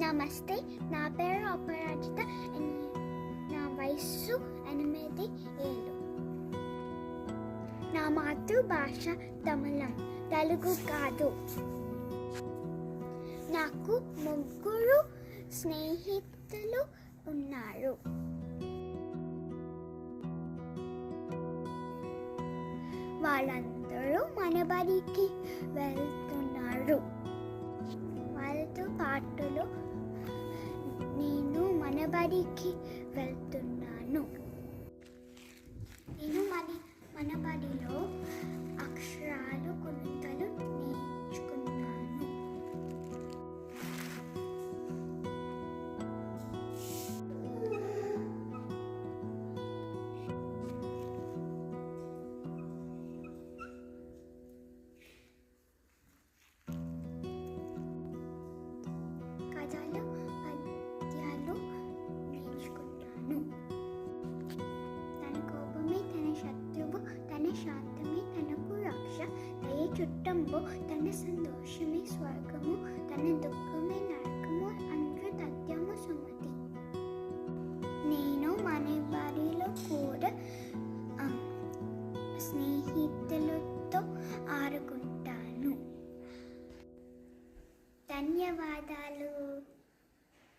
నమస్తే, నా పేరు అపరాజిత. నా వయస్సు 8 ఏళ్ళు. నా మాతృభాష తమిళం, తెలుగు కాదు. నాకు 3 స్నేహితులు ఉన్నారు. వాళ్ళందరూ మన బడికి వెళ్తున్నారు. వాళ్ళతో పాటులో నేను మన బడికి వెళ్తున్నాను. నేను మన బడిలో అక్షరాలు, గుణింతాలు నేర్చుకున్నాను. కథలు, పద్యాలు నేర్చుకుంటాను. తన కోపమే తన శత్రువు, తన శాంతమే తనకు రక్ష. దయ చుట్టంబు, తన సంతోషమే స్వర్గము, తన దుఃఖమే నరకము అంటూ తథ్యము సుమతి. నేను మన బడిలో కూడా స్నేహితులతో ఆడుకుంటాను. ధన్యవాదాలు.